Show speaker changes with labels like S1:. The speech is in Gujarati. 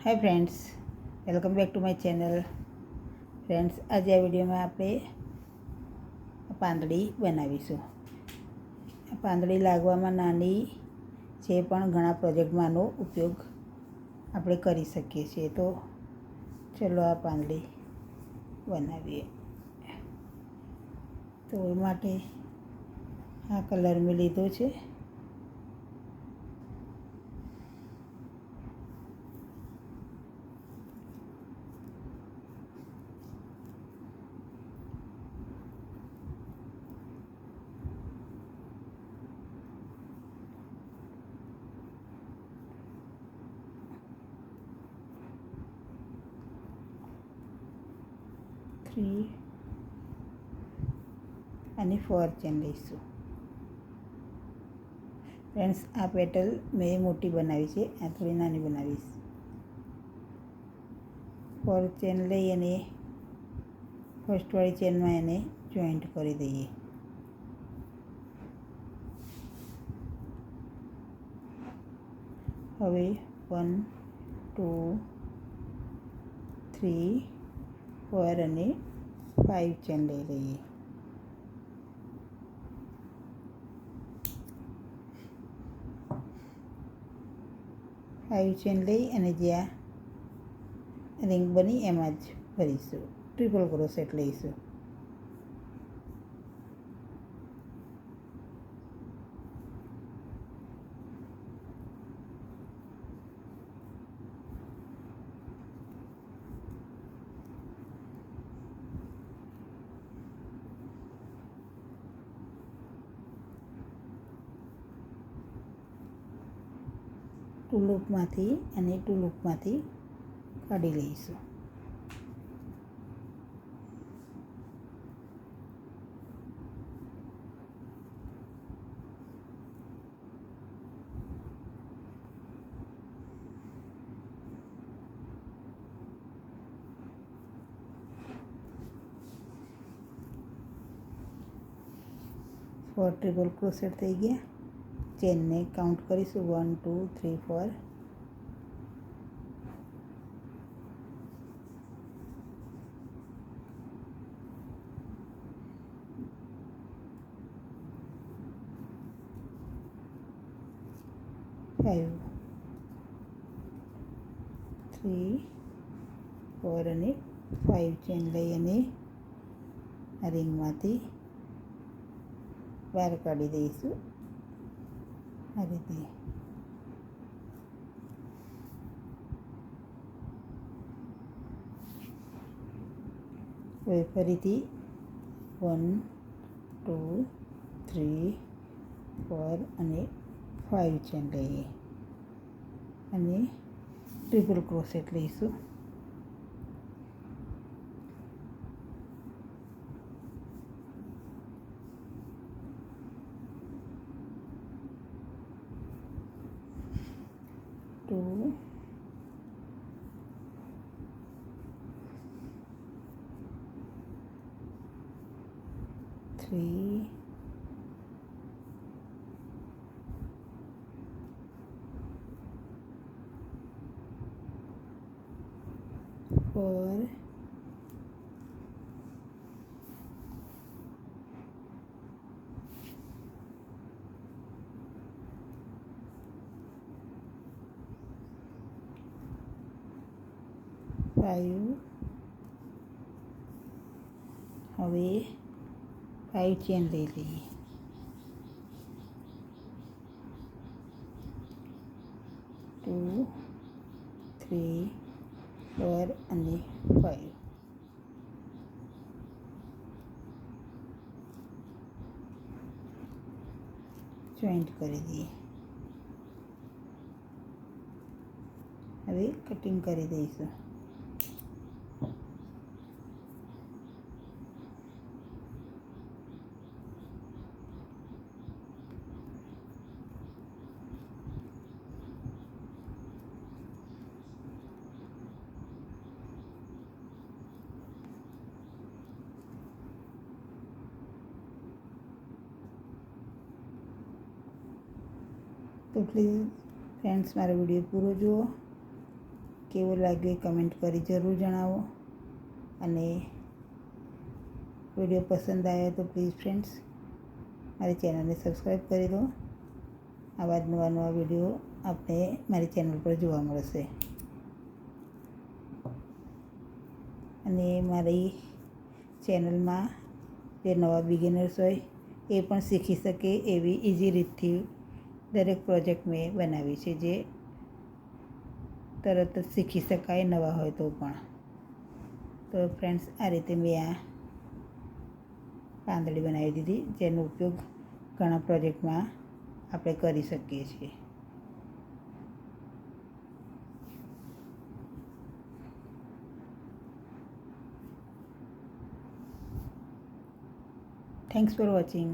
S1: Hi friends, welcome back to my channel. Friends, આજે આ વિડીયોમાં આપણે પાંદડી બનાવીશું. આ પાંદડી લાગવામાં નાની છે, પણ ઘણા પ્રોજેક્ટમાં આનો ઉપયોગ આપણે કરી શકીએ છીએ. તો ચલો આ પાંદડી બનાવીએ. તો એ માટે આ કલર મેં લીધો છે. અને 4 ચેન લઈશું. ફ્રેન્ડ્સ, આ પેટલ મેં મોટી બનાવી છે, આ થોડી નાની બનાવીશ. 4 ચેન લઈ અને ફર્સ્ટવાળી ચેનમાં એને જોઈન્ટ કરી દઈએ. હવે 1 2 3 4 અને 5 ચેન લઈ લઈએ. ચેન લઈ અને જ્યાં રિંગ બની એમાં જ ભરીશું. ટ્રિપલ ક્રોશેટ લઈશું. ટુ લૂપમાંથી અને ટુ લૂપમાંથી કાઢી લઈશું. ફોર ટ્રિપલ ક્રોશેટ થઈ ગયા. ચેનને કાઉન્ટ કરીશું 1 2 3 4. ફાઇવ 3 4 અને 5 ચેન લઈ અને આ રિંગમાંથી બહાર કાઢી દઈશું. આ રીતે હવે ફરીથી 1 2 3 4 અને 5 ચેન લઈએ અને ટ્રિપલ ક્રોશેટ લઈશું. ટુ 3 4 5. હવે 5 ચેન લઈ લઈએ. ટુ 3 4 અને 5. જોઈન્ટ કરી દઈએ. હવે કટિંગ કરી દઈશું. તો પ્લીઝ ફ્રેન્ડ્સ, મારો વિડીયો પૂરો જુઓ. કેવો લાગ્યો એ કમેન્ટ કરી જરૂર જણાવો. અને વિડીયો પસંદ આવ્યો તો પ્લીઝ ફ્રેન્ડ્સ મારી ચેનલને સબસ્ક્રાઈબ કરી દો. આવા જ નવા વિડીયો આપણે મારી ચેનલ પર જોવા મળશે. અને મારી ચેનલમાં જે નવા બિગિનર્સ હોય એ પણ શીખી શકે એવી ઇઝી રીતથી દરેક પ્રોજેક્ટ મેં બનાવી છે, જે તરત જ શીખી શકાય નવા હોય તો પણ. તો ફ્રેન્ડ્સ, આ રીતે મેં આ પાંદડી બનાવી દીધી, જેનો ઉપયોગ ઘણા પ્રોજેક્ટમાં આપણે કરી શકીએ છીએ. Thanks for watching.